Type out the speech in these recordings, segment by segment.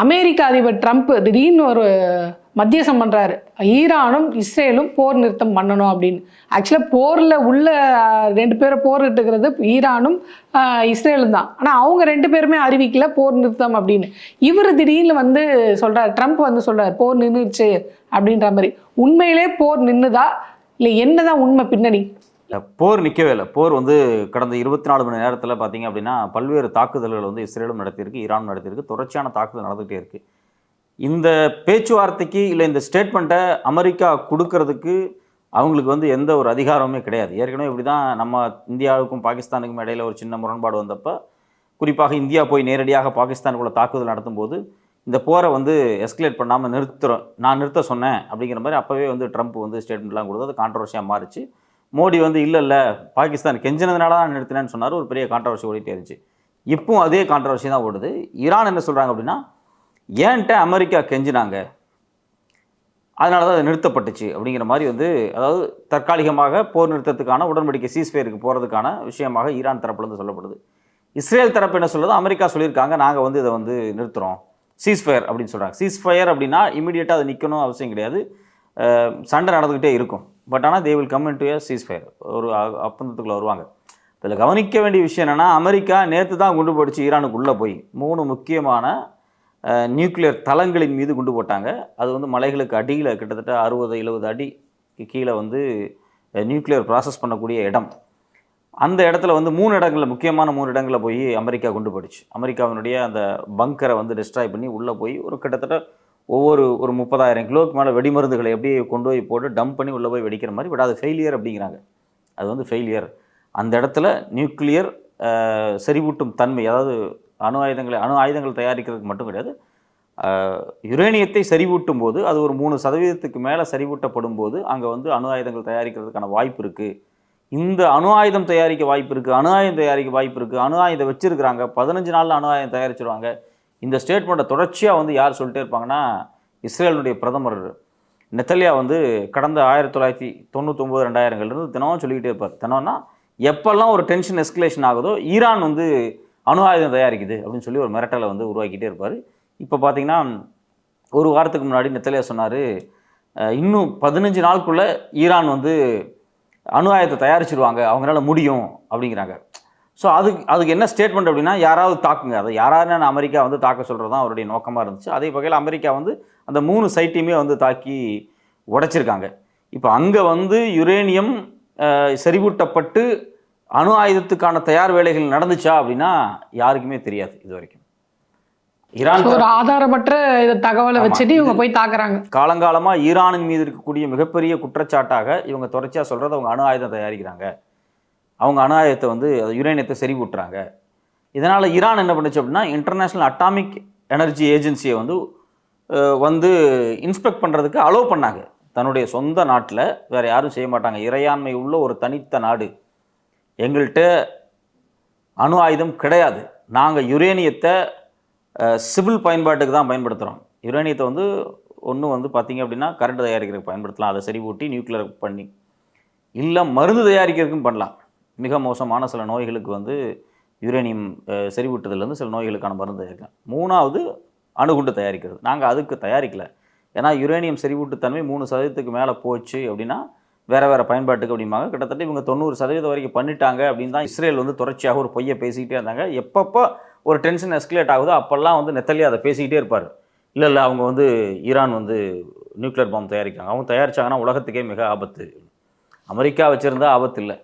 அமெரிக்க அதிபர் ட்ரம்ப் திடீர்னு ஒரு மத்தியசம் பண்றாரு. ஈரானும் இஸ்ரேலும் போர் நிறுத்தம் பண்ணணும் அப்படின்னு. ஆக்சுவலாக போரில் உள்ள 2 பேரை போரிட்டு இருக்கிறது ஈரானும் இஸ்ரேலும் தான். ஆனால் அவங்க 2 பேருமே அறிவிக்கல போர் நிறுத்தம் அப்படின்னு. இவர் திடீர்னு வந்து சொல்றாரு, ட்ரம்ப் வந்து சொல்றாரு போர் நின்றுச்சு அப்படின்ற மாதிரி. உண்மையிலே போர் நின்றுதா இல்லை என்னதான் உண்மை பின்னணி? போர் நிற்கவே இல்லை. போர் வந்து கடந்த 24 மணி நேரத்தில் பார்த்தீங்க அப்படின்னா பல்வேறு தாக்குதல்கள் வந்து இஸ்ரேலும் நடத்தியிருக்கு, ஈரானும் நடத்தியிருக்கு. தொடர்ச்சியான தாக்குதல் நடந்துகிட்டே இருக்கு. இந்த பேச்சுவார்த்தைக்கு இல்லை இந்த ஸ்டேட்மெண்ட்டை அமெரிக்கா கொடுக்கறதுக்கு அவங்களுக்கு வந்து எந்த ஒரு அதிகாரமுமே கிடையாது. ஏற்கனவே இப்படி தான் நம்ம இந்தியாவுக்கும் பாகிஸ்தானுக்கும் இடையில ஒரு சின்ன முரண்பாடு வந்தப்போ, குறிப்பாக இந்தியா போய் நேரடியாக பாகிஸ்தானுக்குள்ள தாக்குதல் நடத்தும் போது இந்த போரை வந்து எஸ்கலேட் பண்ணாமல் நான் நிறுத்த சொன்னேன் அப்படிங்கிற மாதிரி அப்போவே வந்து ட்ரம்ப் வந்து ஸ்டேட்மெண்ட்லாம் கொடுத்து அது கான்ட்ரவர்சியாக மாறிச்சு. மோடி வந்து இல்லை பாகிஸ்தான் கெஞ்சினதுனால தான் நிறுத்தினேன்னு சொன்னார். ஒரு பெரிய கான்ட்ரவர்சி ஓடிட்டே இருந்துச்சு. இப்போவும் அதே கான்ட்ரவர்சி தான் ஓடுது. ஈரான் என்ன சொல்கிறாங்க அப்படின்னா, ஏன்ட்ட அமெரிக்கா கெஞ்சினாங்க, அதனால தான் அது நிறுத்தப்பட்டுச்சு அப்படிங்கிற மாதிரி வந்து, அதாவது தற்காலிகமாக போர் நிறுத்தத்துக்கான உடன்படிக்கை சீஸ்ஃபயருக்கு போகிறதுக்கான விஷயமாக ஈரான் தரப்புலேருந்து சொல்லப்படுது. இஸ்ரேல் தரப்பு என்ன சொல்லுது, அமெரிக்கா சொல்லியிருக்காங்க நாங்கள் வந்து இதை வந்து நிறுத்துகிறோம் சீஸ்ஃபயர் அப்படின்னு சொல்கிறாங்க. சீஸ்ஃபயர் அப்படின்னா இமீடியட்டாக அது நிற்கணும் அவசியம் கிடையாது, சண்டை நடந்துக்கிட்டே இருக்கும். பட் ஆனால் they will come in to a ceasefire, ஒரு ஒப்பந்தத்துக்குள்ளே வருவாங்க. இதில் கவனிக்க வேண்டிய விஷயம் என்னென்னா, அமெரிக்கா நேற்று தான் குண்டு போட்டுச்சு ஈரானுக்குள்ளே போய் 3 முக்கியமான நியூக்ளியர் தளங்களின் மீது குண்டு போட்டாங்க. அது வந்து மலைகளுக்கு அடியில் கிட்டத்தட்ட 60-70 அடிக்கு கீழே வந்து நியூக்ளியர் ப்ராசஸ் பண்ணக்கூடிய இடம். அந்த இடத்துல வந்து 3 இடங்களில் முக்கியமான 3 இடங்களில் போய் அமெரிக்கா குண்டு போட்டுச்சு. அமெரிக்காவினுடைய அந்த பங்கரை வந்து டிஸ்ட்ராய் பண்ணி உள்ளே போய் ஒரு கிட்டத்தட்ட ஒரு 30,000 கிலோவுக்கு மேலே வெடிமருந்துகளை எப்படி கொண்டு போய் போட்டு டம்ப் பண்ணி உள்ளே போய் வெடிக்கிற மாதிரி. பட் அது ஃபெயிலியர் அப்படிங்கிறாங்க. அது வந்து ஃபெயிலியர். அந்த இடத்துல நியூக்ளியர் செறிவூட்டும் தன்மை, அதாவது அணு ஆயுதங்கள் தயாரிக்கிறதுக்கு மட்டும் கிடையாது, யுரேனியத்தை செறிவூட்டும் போது அது ஒரு 3% மேலே செறிவூட்டப்படும் போது அங்கே வந்து அணு ஆயுதங்கள் தயாரிக்கிறதுக்கான வாய்ப்பு இருக்குது. இந்த அணு ஆயுதம் தயாரிக்க வாய்ப்பு இருக்குது, அணு ஆயுதம் தயாரிக்க வாய்ப்பு இருக்குது. அணு ஆயுதம் வச்சுருக்கிறாங்க, 15 நாளில் அணு ஆயுதம் தயாரிச்சிருவாங்க. இந்த ஸ்டேட்மெண்ட்டை தொடர்ச்சியாக வந்து யார் சொல்லிட்டே இருப்பாங்கன்னா, இஸ்ரேலுடைய பிரதமர் நெத்தன்யாஹூ வந்து கடந்த 1999-2000 தினமும் சொல்லிக்கிட்டே இருப்பார். தினம்னா எப்பெல்லாம் ஒரு டென்ஷன் எஸ்கலேஷன் ஆகுதோ ஈரான் வந்து அணு ஆயுதம் தயாரிக்குது அப்படின்னு சொல்லி ஒரு மிரட்டலை வந்து உருவாக்கிட்டே இருப்பார். இப்போ பார்த்தீங்கன்னா ஒரு வாரத்துக்கு முன்னாடி நெத்தன்யாஹூ சொன்னார், இன்னும் 15 நாளுக்குள்ளே ஈரான் வந்து அணு ஆயுதத்தை தயாரிச்சிருவாங்க, அவங்களால முடியும் அப்படிங்கிறாங்க. ஸோ அதுக்கு என்ன ஸ்டேட்மெண்ட் அப்படின்னா, யாராவது தாக்குங்க, அதை யாராவது அமெரிக்கா வந்து தாக்க சொல்கிறது தான் அவருடைய நோக்கமாக இருந்துச்சு. அதே வகையில் அமெரிக்கா வந்து அந்த 3 சைட்டையுமே வந்து தாக்கி உடைச்சிருக்காங்க. இப்போ அங்கே வந்து யுரேனியம் செறிவூட்டப்பட்டு அணு ஆயுதத்துக்கான தயார் வேலைகள் நடந்துச்சா அப்படின்னா யாருக்குமே தெரியாது இது வரைக்கும். ஈரான் ஒரு ஆதாரமற்ற தகவலை வச்சுட்டு இவங்க போய் தாக்குறாங்க. காலங்காலமாக ஈரானின் மீது இருக்கக்கூடிய மிகப்பெரிய குற்றச்சாட்டாக இவங்க தொடர்ச்சியாக சொல்கிறது, அவங்க அணு ஆயுதம் தயாரிக்கிறாங்க, அவங்க அணு ஆயுதத்தை வந்து யுரேனியத்தை செறிவூட்டுறாங்க. இதனால் ஈரான் என்ன பண்ணுச்சு அப்படின்னா, இன்டர்நேஷ்னல் அட்டாமிக் எனர்ஜி ஏஜென்சியை வந்து இன்ஸ்பெக்ட் பண்ணுறதுக்கு அலோவ் பண்ணாங்க. தன்னுடைய சொந்த நாட்டில் வேறு யாரும் செய்ய மாட்டாங்க. இறையாண்மை உள்ள ஒரு தனித்த நாடு, எங்கள்கிட்ட அணு ஆயுதம் கிடையாது, நாங்கள் யுரேனியத்தை சிவில் பயன்பாட்டுக்கு தான் பயன்படுத்துகிறோம். யுரேனியத்தை வந்து ஒன்று வந்து பார்த்திங்க அப்படின்னா கரண்ட் தயாரிக்கிறதுக்கு பயன்படுத்தலாம், அதை செறிவூட்டி நியூக்ளியர் பண்ணி, இல்லை மருந்து தயாரிக்கிறதுக்கும் பண்ணலாம். மிக மோசமான சில நோய்களுக்கு வந்து யுரேனியம் செறிவூட்டுதலேருந்து சில நோய்களுக்கான மருந்து தயாரிக்கலாம். 3வது அணுகுண்டு தயாரிக்கிறது. நாங்கள் அதுக்கு தயாரிக்கலை, ஏன்னா யுரேனியம் செறிவூட்டுத்தன்மை 3% மேலே போச்சு அப்படின்னா வேறு பயன்பாட்டுக்கு அப்படிம்பாங்க. கிட்டத்தட்ட இவங்க 90% வரைக்கும் பண்ணிட்டாங்க அப்படின்னு தான் இஸ்ரேல் வந்து தொடர்ச்சியாக ஒரு பொய்யை பேசிக்கிட்டே இருந்தாங்க. எப்பப்போ ஒரு டென்ஷன் எஸ்கலேட் ஆகுதோ அப்போல்லாம் வந்து நெத்தன்யாஹூ அதை பேசிக்கிட்டே இருப்பார். இல்லை அவங்க வந்து ஈரான் வந்து நியூக்ளியர் பாம்பு தயாரிக்கிறாங்க, அவங்க தயாரித்தாங்கன்னா உலகத்துக்கே மிக ஆபத்து. அமெரிக்கா வச்சுருந்தா ஆபத்து இல்லை,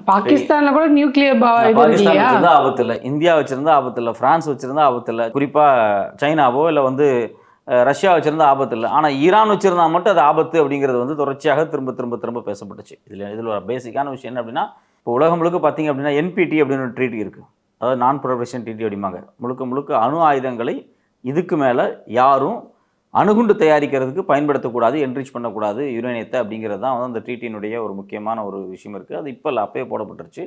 பாகிஸ்தானில் கூட நியூக்ளியர் பாகிஸ்தான் வச்சிருந்தா ஆபத்து இல்லை, இந்தியா வச்சுருந்தா ஆபத்து இல்லை, ஃப்ரான்ஸ் வச்சுருந்தா ஆபத்து இல்லை, குறிப்பாக சைனாவோ இல்லை வந்து ரஷ்யா வச்சுருந்தா ஆபத்து இல்லை. ஆனால் ஈரான் வச்சுருந்தா மட்டும் அது ஆபத்து அப்படிங்கிறது வந்து தொடர்ச்சியாக திரும்ப பேசப்பட்டுச்சு. இதில் ஒரு பேசிக்கான விஷயம் என்ன அப்படின்னா, இப்போ உலகம் முழுக்க பார்த்திங்க அப்படின்னா NPT அப்படின்னு ஒரு ட்ரீட்டி இருக்குது, அதாவது நான் ப்ரொலிஃபரேஷன் ட்ரீட்டி அப்படிம்பாங்க. முழுக்க அணு ஆயுதங்களை இதுக்கு மேலே யாரும் அணுகுண்டு தயாரிக்கிறதுக்கு பயன்படுத்தக்கூடாது, என்ரிச் பண்ணக்கூடாது யுரேனியத்தை அப்படிங்கிறது தான் வந்து அந்த ட்ரீட்டினுடைய ஒரு முக்கியமான ஒரு விஷயம் இருக்குது. அது இப்போ இல்லை, அப்பயே போடப்பட்டுருச்சு.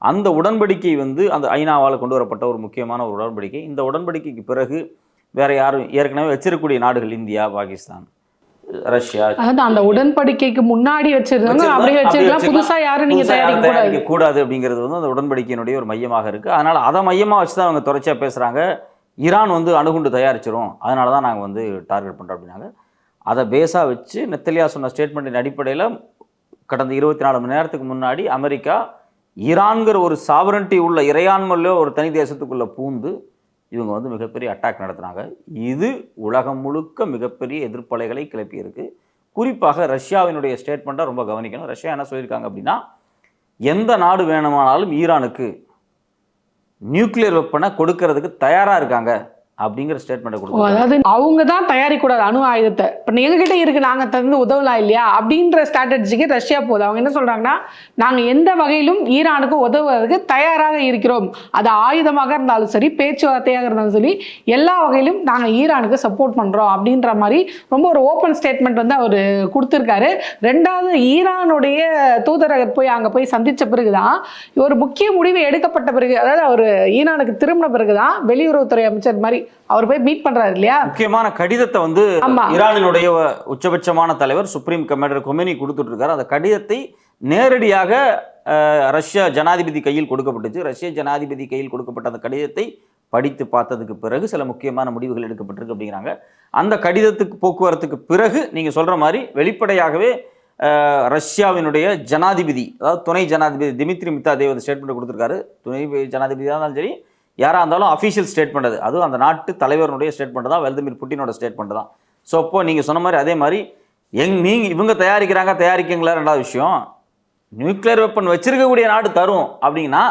அந்த உடன்படிக்கை வந்து அந்த ஐநாவால் கொண்டு வரப்பட்ட ஒரு முக்கியமான ஒரு உடன்படிக்கை. இந்த உடன்படிக்கைக்கு பிறகு வேறு யாரும் ஏற்கனவே வச்சிருக்கக்கூடிய நாடுகள் இந்தியா, பாகிஸ்தான், ரஷ்யா, அந்த உடன்படிக்கைக்கு முன்னாடி வச்சிருந்தாங்க, அப்படியே வச்சிருக்கலாம், புதுசா யாரும் நீங்க தயாரிக்க கூடாது அப்படிங்கிறது வந்து அந்த உடன்படிக்கையினுடைய ஒரு மையமாக இருக்குது. அதனால் அதை மையமாக வச்சு தான் அவங்க தொடர்ச்சியாக பேசுகிறாங்க. ஈரான் வந்து அணுகுண்டு தயாரிச்சிரும், அதனால தான் நாங்கள் வந்து டார்கெட் பண்ணுறோம் அப்படின்னாங்க. அதை பேஸாக வச்சு நெத்தன்யாஹு சொன்ன ஸ்டேட்மெண்ட்டின் அடிப்படையில் கடந்த 24 மணி நேரத்துக்கு முன்னாடி அமெரிக்கா ஈரான்கிற ஒரு சாவரன்ட்டி உள்ள இறையாண்மையில ஒரு தனி தேசத்துக்குள்ளே பூந்து இவங்க வந்து மிகப்பெரிய அட்டாக் நடத்துனாங்க. இது உலகம் முழுக்க மிகப்பெரிய எதிர்ப்பலைகளை கிளப்பியிருக்கு. குறிப்பாக ரஷ்யாவினுடைய ஸ்டேட்மெண்ட்டை ரொம்ப கவனிக்கணும். ரஷ்யா என்ன சொல்லியிருக்காங்க அப்படின்னா, எந்த நாடு வேணுமானாலும் ஈரானுக்கு நியூக்ளியர் வெப்பனை கொடுக்கறதுக்கு தயாராக இருக்காங்க அப்படிங்கிற ஸ்டேட்மெண்ட்டை கொடுத்தாங்க. அதாவது அவங்க தான் தயாரிக்கூடாது அணு ஆயுதத்தை, இப்போ எங்ககிட்ட இருக்கு நாங்கள் தந்து உதவலாம் இல்லையா அப்படின்ற ஸ்ட்ராட்டஜிக்கு ரஷ்யா போகுது. அவங்க என்ன சொல்றாங்கன்னா, நாங்கள் எந்த வகையிலும் ஈரானுக்கு உதவுவதற்கு தயாராக இருக்கிறோம், அது ஆயுதமாக இருந்தாலும் சரி பேச்சுவார்த்தையாக இருந்தாலும் சரி எல்லா வகையிலும் நாங்கள் ஈரானுக்கு சப்போர்ட் பண்ணுறோம் அப்படின்ற மாதிரி ரொம்ப ஒரு ஓப்பன் ஸ்டேட்மெண்ட் வந்து அவர் கொடுத்துருக்காரு. ரெண்டாவது, ஈரானுடைய தூதரகர் போய் அங்கே போய் சந்தித்த பிறகுதான் ஒரு முக்கிய முடிவு எடுக்கப்பட்ட பிறகு, அதாவது அவர் ஈரானுக்கு திரும்பின பிறகுதான் வெளியுறவுத்துறை அமைச்சர் மாதிரி அவர் போய் மீட் பண்றாரு இல்லையா. முக்கியமான கடிதத்தை வந்து ஈரானினுடைய உச்சபட்சமான தலைவர் சுப்ரீம் கமாண்டர் கொமேனி கொடுத்துட்டு இருக்காரு. அந்த கடிதத்தை நேரடியாக ரஷ்ய ஜனாதிபதி கையில் கொடுக்கப்பட்டுச்சு. ரஷ்ய ஜனாதிபதி கையில் கொடுக்கப்பட்ட அந்த கடிதத்தை படித்து பார்த்ததுக்கு பிறகு சில முக்கியமான முடிவுகள் எடுக்கப்பட்டிருக்கு அப்படிங்கிறாங்க. அந்த கடிதத்துக்கு போக்குவரத்துக்கு பிறகு நீங்க சொல்ற மாதிரி வெளிப்படையாகவே ரஷ்யாவினுடைய ஜனாதிபதி, அதாவது துணை ஜனாதிபதி திமித்ரி மித்தாதேவ் ஸ்டேட்மெண்ட் கொடுத்துருக்காரு. துணை ஜனாதிபதியாக இருந்தாலும் சரி யாராக இருந்தாலும் அஃபீஷியல் ஸ்டேட்மெண்ட் அது, அதுவும் அந்த நாட்டு தலைவருடைய ஸ்டேட்மெண்ட் தான், விளாடிமிர் புட்டினோட ஸ்டேட்மெண்ட் தான். ஸோ அப்போ நீங்கள் சொன்ன மாதிரி அதே மாதிரி இவங்க தயாரிக்கீங்களா ரெண்டாவது விஷயம். நியூக்ளியர் வெப்பன் வச்சிருக்கக்கூடிய நாடு தரும் அப்படின்னா,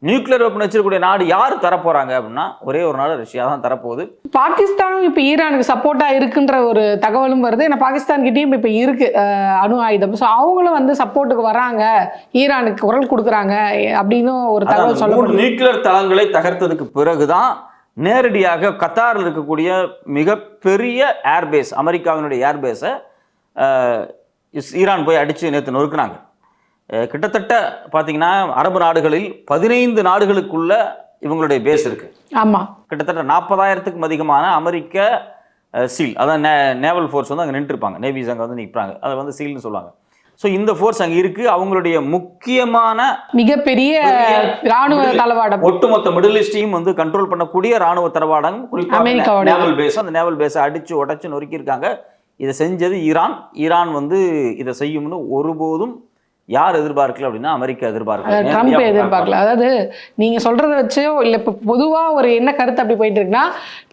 நியூக்ளியர் வெப்பன் வச்சிருக்கக்கூடிய நாடு யார் தரப்போறாங்க அப்படின்னா ஒரே ஒரு நாடு ரஷ்யா தான் தரப்போகுது. பாகிஸ்தானும் இப்போ ஈரானுக்கு சப்போர்ட்டா இருக்குன்ற ஒரு தகவலும் வருது. ஏன்னா பாகிஸ்தான் கிட்டேயும் இப்போ இருக்கு அணு ஆயுதம். ஸோ அவங்களும் வந்து சப்போர்ட்டுக்கு வராங்க, ஈரானுக்கு குரல் கொடுக்குறாங்க அப்படின்னு ஒரு தகவல் சொல்லப்படுது. நியூக்ளியர் தளங்களை தகர்த்ததுக்கு பிறகுதான் நேரடியாக கத்தாரில் இருக்கக்கூடிய மிகப்பெரிய ஏர்பேஸ், அமெரிக்காவினுடைய ஏர்பேஸை ஈரான் போய் அடித்து நேற்று நொறுக்குனாங்க. கிட்டத்தட்ட பார்த்தீங்கன்னா அரபு நாடுகளில் 15 நாடுகளுக்குள்ள இவங்களுடைய பேஸ் இருக்கு. ஆமாம், கிட்டத்தட்ட 40,000க்கும் அதிகமான அமெரிக்க சீல், அதான் நேவல் ஃபோர்ஸ் வந்து அங்கே நின்றுருப்பாங்க, நேவிஸ் அங்கே வந்து நிற்பாங்க, அதை வந்து சீல்னு சொல்லுவாங்க. ஸோ இந்த ஃபோர்ஸ் அங்கே இருக்கு. அவங்களுடைய முக்கியமான மிகப்பெரிய ராணுவ தளவாடம், ஒட்டுமொத்த மிடில் ஈஸ்டையும் வந்து கண்ட்ரோல் பண்ணக்கூடிய ராணுவ தளவாடம் குறிப்பாக நேவல் பேஸ், அந்த நேவல் பேஸை அடிச்சு உடைச்சு நொறுக்கியிருக்காங்க. இதை செஞ்சது ஈரான். ஈரான் வந்து இதை செய்யும்னு ஒருபோதும் யார் எதிர்பார்க்கல அப்படின்னா அமெரிக்கா எதிர்பார்க்கல, ட்ரம்ப் எதிர்பார்க்கல. அதாவது நீங்க சொல்றதை வச்சு இல்லை இப்போ பொதுவாக ஒரு என்ன கருத்து அப்படி போயிட்டு இருக்குன்னா,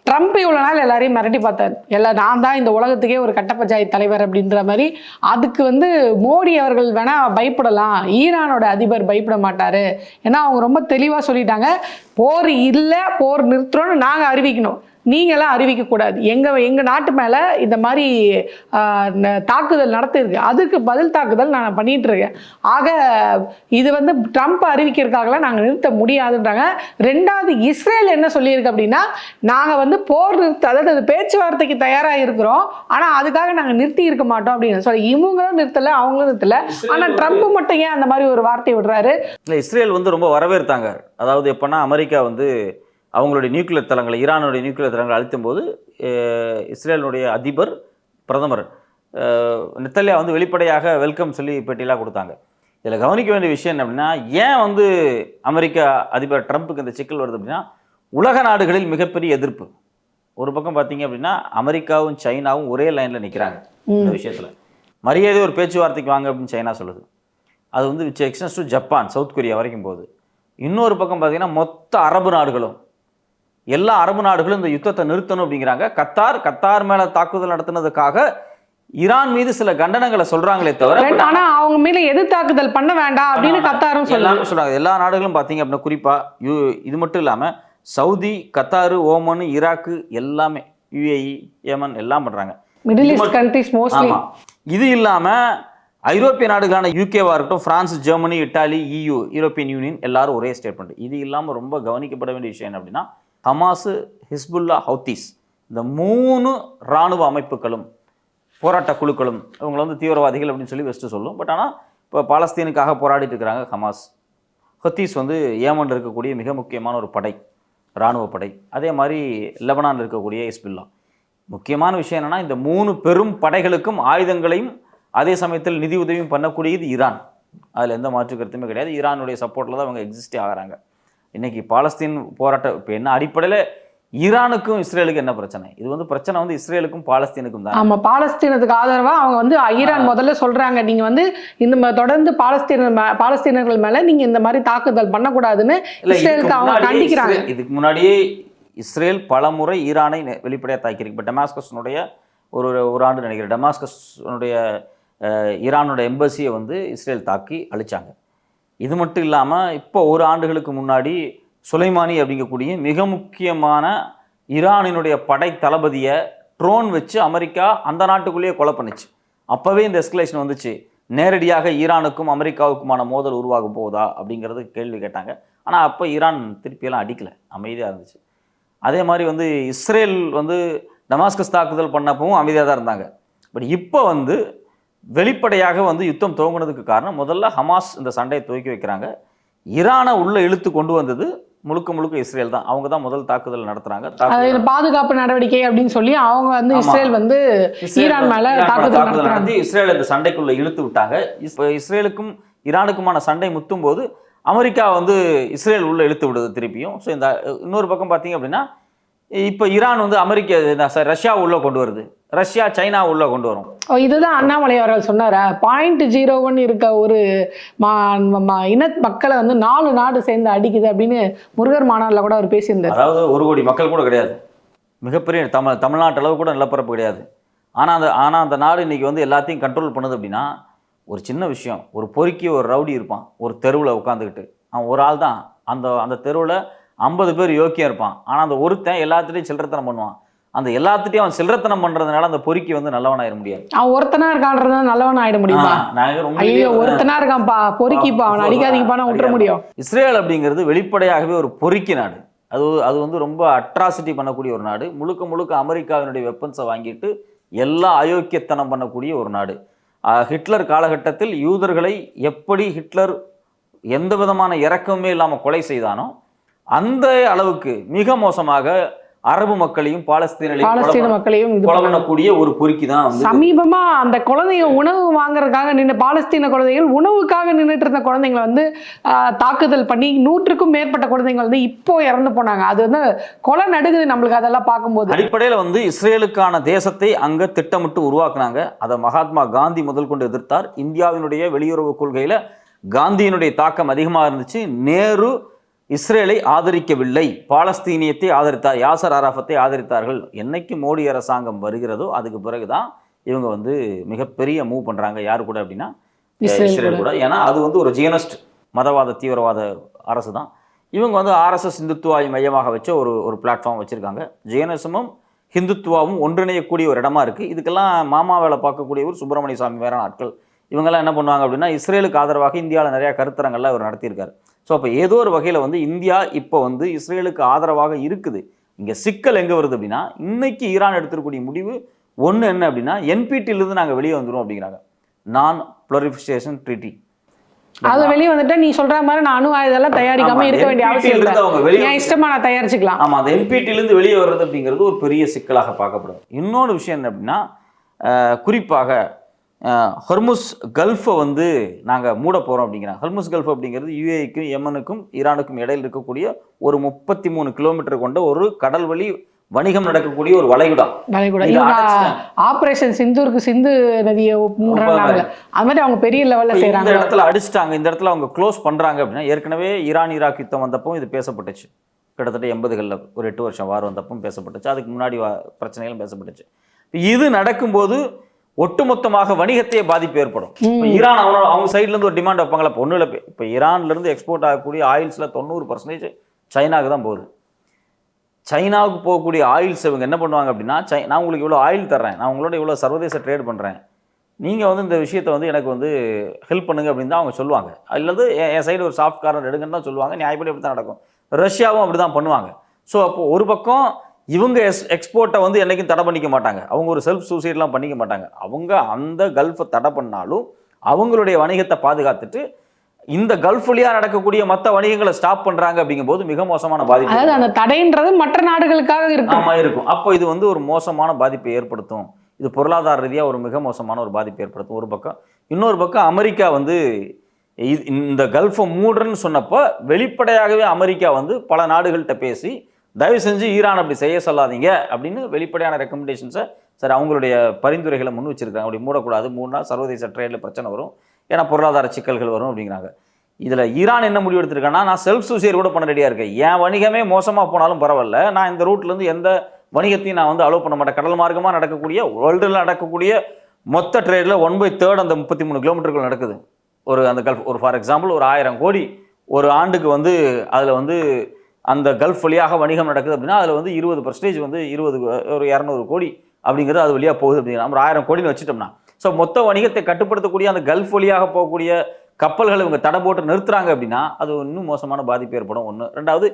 ட்ரம்ப் இவ்வளோ நாள் எல்லாரையும் மிரட்டி பார்த்தார், நான் தான் இந்த உலகத்துக்கே ஒரு கட்ட பஞ்சாயத்து தலைவர் அப்படின்ற மாதிரி. அதுக்கு வந்து மோடி அவர்கள் வேணா பயப்படலாம், ஈரானோட அதிபர் பயப்பட மாட்டாரு. ஏன்னா அவங்க ரொம்ப தெளிவாக சொல்லிட்டாங்க, போர் இல்லை, போர் நிறுத்துறோன்னு நாங்கள் அறிவிக்கணும், நீங்களாம் அறிவிக்கக்கூடாது. எங்கள் நாட்டு மேலே இந்த மாதிரி தாக்குதல் நடத்திருக்கு, அதுக்கு பதில் தாக்குதல் நான் பண்ணிட்டு இருக்கேன். ஆக இது வந்து ட்ரம்ப் அறிவிக்கிறதுக்காகலாம் நாங்கள் நிறுத்த முடியாதுன்றாங்க. ரெண்டாவது, இஸ்ரேல் என்ன சொல்லியிருக்கு அப்படின்னா, நாங்கள் வந்து போர் நிறுத்த, அதாவது பேச்சுவார்த்தைக்கு தயாராக இருக்கிறோம், ஆனால் அதுக்காக நாங்கள் நிறுத்தி இருக்க மாட்டோம் அப்படின்னு சொல்லி இவங்களும் நிறுத்தலை, அவங்களும் நிறுத்தலை. ஆனால் ட்ரம்ப் மட்டும் ஏன் அந்த மாதிரி ஒரு வார்த்தையை விடுறாரு? இல்லை, இஸ்ரேல் வந்து ரொம்ப வரவேற்றாங்க. அதாவது எப்போனா அமெரிக்கா வந்து அவங்களுடைய நியூக்ளியர் தளங்களை, ஈரானுடைய நியூக்ளியர் தளங்களை அழுத்தும் போது இஸ்ரேலுடைய அதிபர் பிரதமர் நெத்தன்யாஹு வந்து வெளிப்படையாக வெல்கம் சொல்லி பேட்டியெல்லாம் கொடுத்தாங்க. இதில் கவனிக்க வேண்டிய விஷயம் என்ன அப்படின்னா, ஏன் வந்து அமெரிக்கா அதிபர் ட்ரம்ப்புக்கு இந்த சிக்கல் வருது அப்படின்னா, உலக நாடுகளில் மிகப்பெரிய எதிர்ப்பு. ஒரு பக்கம் பார்த்தீங்க அப்படின்னா அமெரிக்காவும் சைனாவும் ஒரே லைனில் நிற்கிறாங்க இந்த விஷயத்தில். மரியாதை ஒரு பேச்சுவார்த்தைக்கு வாங்க அப்படின்னு சைனா சொல்லுது. அது வந்து which extends to Japan, south Korea வரைக்கும் போகுது. இன்னொரு பக்கம் பார்த்தீங்கன்னா மொத்த அரபு நாடுகளும், எல்லா அரபு நாடுகளும் இந்த யுத்தத்தை நிறுத்தணும் அப்படிங்கிறாங்க. கத்தார் மேல தாக்குதல் நடத்தினதுக்காக ஈரான் மீது சில கண்டனங்களை சொல்றாங்களே தவிர, ஆனா அவங்க மீது எதிர் தாக்குதல் பண்ண வேண்டாம் அப்படின்னு கத்தாரும் சொல்றாங்க. எல்லா நாடுகளும் பாத்தீங்க அப்படின்னா, குறிப்பா இது மட்டும் இல்லாம சவுதி, கத்தாரு, ஓமன், ஈராக்கு எல்லாமே, யுஏஇ, ஏமன் எல்லாம் பண்றாங்க. Middle East countries mostly. இது இல்லாம ஐரோப்பிய நாடுகளான யூகேவா இருக்கட்டும், France, Germany, Italy, EU, European Union எல்லாரும் ஒரே ஸ்டேட்மெண்ட். இது இல்லாம ரொம்ப கவனிக்கப்பட வேண்டிய விஷயம் என்ன அப்படின்னா, ஹமாஸ், ஹிஸ்புல்லா, ஹவுத்தீஸ் இந்த 3 இராணுவ அமைப்புகளும் போராட்ட குழுக்களும் இவங்களை வந்து தீவிரவாதிகள் அப்படின்னு சொல்லி வெஸ்ட்டு சொல்லும். பட் ஆனால் இப்போ பாலஸ்தீனுக்காக போராடிட்டு இருக்கிறாங்க ஹமாஸ். ஹவுத்தீஸ் வந்து ஏமனில் இருக்கக்கூடிய மிக முக்கியமான ஒரு படை, இராணுவ படை. அதே மாதிரி லெபனானில் இருக்கக்கூடிய ஹிஸ்புல்லா. முக்கியமான விஷயம் என்னென்னா, இந்த 3 பெரும் படைகளுக்கும் ஆயுதங்களையும் அதே சமயத்தில் நிதி உதவியும் பண்ணக்கூடியது ஈரான். அதில் எந்த மாற்று கருத்துமே கிடையாது. ஈரானுடைய சப்போர்ட்டில் தான் அவங்க எக்ஸிஸ்டே ஆகிறாங்க. இன்றைக்கி பாலஸ்தீன் போராட்டம் இப்போ என்ன அடிப்படையில் ஈரானுக்கும் இஸ்ரேலுக்கும் என்ன பிரச்சனை? இது வந்து பிரச்சனை வந்து இஸ்ரேலுக்கும் பாலஸ்தீனுக்கும் தான். ஆமா, பாலஸ்தீனத்துக்கு ஆதரவா அவங்க வந்து ஈரான் முதல்ல சொல்றாங்க, நீங்க வந்து இந்த தொடர்ந்து பாலஸ்தீனர்கள் மேல நீங்க இந்த மாதிரி தாக்குதல் பண்ணக்கூடாதுன்னு இஸ்ரேலுக்கு அவங்க கண்டிக்கிறாங்க. இதுக்கு முன்னாடியே இஸ்ரேல் பல முறை ஈரானை வெளிப்படையாக தாக்கியிருக்கு. இப்போ டெமாஸ்கஸ்னுடைய ஒரு ஆண்டு நினைக்கிறேன், டெமாஸ்கஸ்னுடைய ஈரானோட எம்பசியை வந்து இஸ்ரேல் தாக்கி அழிச்சாங்க. இது மட்டும் இல்லாமல் இப்போ ஒரு ஆண்டுகளுக்கு முன்னாடி சுலைமானி அப்படிங்கக்கூடிய மிக முக்கியமான ஈரானினுடைய படை தளபதியை ட்ரோன் வச்சு அமெரிக்கா அந்த நாட்டுக்குள்ளேயே கொலை பண்ணுச்சு. அப்போவே இந்த எஸ்கலேஷன் வந்துச்சு. நேரடியாக ஈரானுக்கும் அமெரிக்காவுக்குமான மோதல் உருவாக போகுதா அப்படிங்கிறது கேள்வி கேட்டாங்க. ஆனால் அப்போ ஈரான் திருப்பியெல்லாம் அடிக்கலை, அமைதியாக இருந்துச்சு. அதே மாதிரி வந்து இஸ்ரேல் வந்து டமாஸ்கஸ் தாக்குதல் பண்ணப்பவும் அமைதியாக தான் இருந்தாங்க. பட் இப்போ வந்து வெளிப்படையாக வந்து யுத்தம் துவங்கினதுக்கு காரணம் முதல்ல ஹமாஸ் இந்த சண்டையை துவக்கி வைக்கிறாங்க. ஈரானை உள்ள இழுத்து கொண்டு வந்தது முழுக்க முழுக்க இஸ்ரேல் தான். அவங்க தான் முதல் தாக்குதல் நடத்துறாங்க. பாதுகாப்பு நடவடிக்கை அப்படின்னு சொல்லி அவங்க வந்து இஸ்ரேல் வந்து ஈரான் மேல தாக்குதல் நடத்தி இஸ்ரேல் இந்த சண்டைக்குள்ள இழுத்து விட்டாங்க. இஸ்ரேலுக்கும் ஈரானுக்குமான சண்டை முத்தும் போது அமெரிக்கா வந்து இஸ்ரேல் உள்ள இழுத்து விடுது திருப்பியும். ஸோ இந்த இன்னொரு பக்கம் பார்த்தீங்க அப்படின்னா இப்போ ஈரான் வந்து ரஷ்யா உள்ள கொண்டு வருது, ரஷ்யா சைனா உள்ள கொண்டு வரும். இதுதான் அண்ணாமலை அவர்கள் சொன்னாரா, 0.01 இருக்க ஒரு இன மக்களை வந்து 4 நாடு சேர்ந்து அடிக்குது அப்படின்னு முருகர் மாநாட்டில் கூட அவர் பேசியிருந்தார். அதாவது 1 கோடி மக்கள் கூட கிடையாது, மிகப்பெரிய தமிழ்நாட்டு அளவு கூட நிலப்பரப்பு கிடையாது. ஆனால் அந்த நாடு இன்னைக்கு வந்து எல்லாத்தையும் கண்ட்ரோல் பண்ணுது. அப்படின்னா ஒரு சின்ன விஷயம், ஒரு பொறுக்கி ஒரு ரவுடி இருப்பான் ஒரு தெருவில் உட்காந்துக்கிட்டு, அவன் ஒரு ஆள் தான். அந்த தெருவில் 50 பேர் யோக்கியம் இருப்பான். ஆனால் அந்த ஒருத்தன் எல்லாத்துட்டையும் சில்லறத்தனம் பண்ணுவான். அந்த எல்லாத்துட்டையும் அவன் சில்லறத்தனம் பண்றதுனால அந்த பொறுக்கி வந்து நல்லவன் ஆயிட முடியாது. அவன் ஒருத்தனா இருக்கான்றத நல்லவன் ஆயிட முடியுமா? ஐயோ, ஒருத்தனா இருக்கான்ப்பா, பொறுக்கிப்பா, அவன் அடிக்காதீங்கப்பா, நான் விட்டுற முடியும். இஸ்ரேல் அப்படிங்கிறது வெளிப்படையாகவே ஒரு பொறுக்கி நாடு. அது வந்து ரொம்ப அட்ராசிட்டி பண்ணக்கூடிய ஒரு நாடு. முழுக்க அமெரிக்காவினுடைய வெப்பன்ஸை வாங்கிட்டு எல்லா அயோக்கியத்தனம் பண்ணக்கூடிய ஒரு நாடு. ஹிட்லர் காலகட்டத்தில் யூதர்களை எப்படி ஹிட்லர் எந்த விதமான இரக்கமே இல்லாமல் கொலை செய்தானோ அந்த அளவுக்கு மிக மோசமாக அரபு மக்களையும் பாலஸ்தீன மக்களையும் கொலை பண்ணக்கூடிய ஒரு பொறுக்கி தான். சமீபமா அந்த குழந்தைங்க உணவு வாங்குறதுக்காக நின்று, பாலஸ்தீன குழந்தைகள் உணவுக்காக நின்றுட்டு இருந்த குழந்தைங்களை வந்து தாக்குதல் பண்ணி 100க்கும் மேற்பட்ட குழந்தைகள் வந்து இப்போ இறந்து போனாங்க. அது வந்து கொலை நடுகுது நம்மளுக்கு அதெல்லாம் பார்க்கும்போது. அடிப்படையில் வந்து இஸ்ரேலுக்கான தேசத்தை அங்க திட்டமிட்டு உருவாக்குனாங்க. அதை மகாத்மா காந்தி முதல் கொண்டு எதிர்த்தார். இந்தியாவினுடைய வெளியுறவு கொள்கையில காந்தியினுடைய தாக்கம் அதிகமாக இருந்துச்சு. நேரு இஸ்ரேலை ஆதரிக்கவில்லை, பாலஸ்தீனியத்தை ஆதரித்தார், யாசர் அரஃபத்தை ஆதரித்தார்கள். என்னைக்கு மோடி அரசாங்கம் வருகிறதோ அதுக்கு பிறகுதான் இவங்க வந்து மிகப்பெரிய மூவ் பண்றாங்க. யாரு கூட அப்படின்னா இஸ்ரேல் கூட. ஏன்னா அது வந்து ஒரு ஜியனிஸ்ட் மதவாத தீவிரவாத அரசு தான். இவங்க வந்து ஆர்எஸ்எஸ் இந்துத்துவாவை மையமாக வச்ச ஒரு பிளாட்ஃபார்ம் வச்சிருக்காங்க. ஜியனிசமும் ஹிந்துத்துவாவும் ஒன்றிணையக்கூடிய ஒரு இடமா இருக்கு. இதுக்கெல்லாம் மாமா வேலை பார்க்கக்கூடியவர் சுப்பிரமணிய சாமி வேற ஆட்கள். இவங்கெல்லாம் என்ன பண்ணுவாங்க அப்படின்னா இஸ்ரேலுக்கு ஆதரவாக இந்தியாவில் நிறைய கருத்தரங்கள்லாம் இவர் நடத்தியிருக்காரு. ஸோ அப்போ ஏதோ ஒரு வகையில் வந்து இந்தியா இப்போ வந்து இஸ்ரேலுக்கு ஆதரவாக இருக்குது. இங்கே சிக்கல் எங்கே வருது அப்படின்னா, இன்னைக்கு ஈரான் எடுத்துக்கூடிய முடிவு ஒன்று என்ன அப்படின்னா, என்பிடியிலிருந்து நாங்கள் வெளியே வந்துடும் அப்படிங்கிறாங்க. நான் ப்ளூரிஃபிகேஷன் ட்ரீட்டி. அது வெளியே வந்துட்டு நீ சொல்ற மாதிரி நானும் இதெல்லாம் தயாரிக்காம இருக்க வேண்டிய அவசியம் இல்லை, என் இஷ்டமா நான் தயாரிச்சுக்கலாம். ஆமாம், அந்த என்பிடியிலிருந்து வெளியே வர்றது அப்படிங்கிறது ஒரு பெரிய சிக்கலாக பார்க்கப்படுது. இன்னொரு விஷயம் என்ன அப்படின்னா, குறிப்பாக ஹொர்முஸ் கல்ஃபை வந்து நாங்கள் மூட போகிறோம் அப்படிங்கிறாங்க. ஹொர்முஸ் கல்ஃப் அப்படிங்கிறது யுஏஇக்கும் யெமனுக்கும் ஈரானுக்கும் இடையில் இருக்கக்கூடிய ஒரு 33 கிலோமீட்டர் கொண்ட ஒரு கடல் வழி வணிகம் நடக்கக்கூடிய ஒரு வளைகுடா. ஆபரேஷன் சிந்தூருக்கு சிந்து நதியை மூடுறாங்க. அது மாதிரி அவங்க பெரிய லெவலில் செய்கிறாங்க. இந்த இடத்துல அடிச்சிட்டாங்க, இந்த இடத்துல அவங்க க்ளோஸ் பண்ணுறாங்க அப்படின்னா, ஏற்கனவே ஈரான் ஈராக் யுத்தம் வந்தப்போ இது பேசப்பட்டுச்சு. கிட்டத்தட்ட 80களில் ஒரு 8 வருஷம் வார் வந்தப்போ பேசப்பட்டுச்சு. அதுக்கு முன்னாடி பிரச்சனைகளும் பேசப்பட்டுச்சு. இது நடக்கும்போது ஒட்டுமொத்தமாக வணிகத்தையே பாதிப்பு ஏற்படும். ஈரான் அவங்க சைட்ல இருந்து ஒரு டிமாண்ட் வைப்பாங்களா? ஒன்றும் இல்லை, இப்போ ஈரான்ல இருந்து எக்ஸ்போர்ட் ஆகக்கூடிய ஆயில்ஸ்ல 90% சைனாவுக்கு தான் போகுது. சைனாவுக்கு போகக்கூடிய ஆயில்ஸ் இவங்க என்ன பண்ணுவாங்க அப்படின்னா, நான் உங்களுக்கு இவ்வளோ ஆயில் தர்றேன், நான் உங்களோட இவ்வளோ சர்வதேச ட்ரேட் பண்ணுறேன், நீங்கள் வந்து இந்த விஷயத்தை வந்து எனக்கு வந்து ஹெல்ப் பண்ணுங்க அப்படின்னு தான் அவங்க சொல்லுவாங்க. அல்லது என் சைடு ஒரு சாஃப்ட் கார்னர் எடுங்கன்னு தான் சொல்லுவாங்க. நியாயப்படி அப்படி தான் நடக்கும். ரஷ்யாவும் அப்படி தான் பண்ணுவாங்க. ஸோ அப்போது ஒரு பக்கம் இவங்க எக்ஸ்போர்ட்டை வந்து என்றைக்கும் தடை பண்ணிக்க மாட்டாங்க. அவங்க ஒரு செல்ஃப் சூசைட்லாம் பண்ணிக்க மாட்டாங்க. அவங்க அந்த கல்ஃபை தடை பண்ணாலும் அவங்களுடைய வணிகத்தை பாதுகாத்துட்டு இந்த கல்ஃப் வழியா நடக்கக்கூடிய மற்ற வணிகங்களை ஸ்டாப் பண்றாங்க. அப்படிங்கும்போது மிக மோசமான பாதிப்பு. அதாவது அந்த தடைன்றது மற்ற நாடுகளுக்காக இருக்கும். ஆமா, இருக்கும். அப்போ இது வந்து ஒரு மோசமான பாதிப்பை ஏற்படுத்தும். இது பொருளாதார ரீதியாக ஒரு மிக மோசமான ஒரு பாதிப்பை ஏற்படுத்தும் ஒரு பக்கம். இன்னொரு பக்கம் அமெரிக்கா வந்து இந்த கல்ஃபை மூடுறன்னு சொன்னப்போ வெளிப்படையாகவே அமெரிக்கா வந்து பல நாடுகள்கிட்ட பேசி தயவு செஞ்சு ஈரான் அப்படி செய்ய சொல்லாதீங்க அப்படின்னு வெளிப்படையான ரெக்கமெண்டேஷன்ஸை சார் அவங்களுடைய பரிந்துரைகளை முன் வச்சிருக்காங்க. அப்படி மூடக்கூடாது, மூணா சர்வதேச ட்ரேடில் பிரச்சனை வரும், ஏன்னா பொருளாதார சிக்கல்கள் வரும் அப்படிங்கிறாங்க. இதில் ஈரான் என்ன முடிவு எடுத்திருக்கேன்னா, நான் செல்ஃப் சூசைட் கூட பண்ண ரெடியாக இருக்கேன், என் வணிகமே மோசமாக போனாலும் பரவாயில்ல, நான் இந்த ரூட்லேருந்து எந்த வணிகத்தையும் நான் வந்து அலோவ் பண்ண மாட்டேன். கடல் மார்க்கமாக நடக்கக்கூடிய வேர்ல்டில் நடக்கக்கூடிய மொத்த ட்ரேடில் 1/3 அந்த 33 கிலோமீட்டர்கள் நடக்குது. ஒரு அந்த கல்ஃப் ஒரு ஃபார் எக்ஸாம்பிள் ஒரு 1000 கோடி ஒரு ஆண்டுக்கு வந்து அதில் வந்து அந்த கல்ஃப் வழியாக வணிகம் நடக்குது அப்படின்னா அதில் வந்து 20% வந்து ஒரு 200 கோடி அப்படிங்கிறது அது வழியாக போகுது அப்படிங்கிற நம்ம 1000 கோடின்னு வச்சுட்டோம்னா, ஸோ மொத்த வணிகத்தை கட்டுப்படுத்தக்கூடிய அந்த கல்ஃப் வழியாக போகக்கூடிய கப்பல்களை இவங்க தடை போட்டு நிறுத்துறாங்க அப்படின்னா அது இன்னும் மோசமான பாதிப்பு ஏற்படும். ஒன்று. ரெண்டாவது,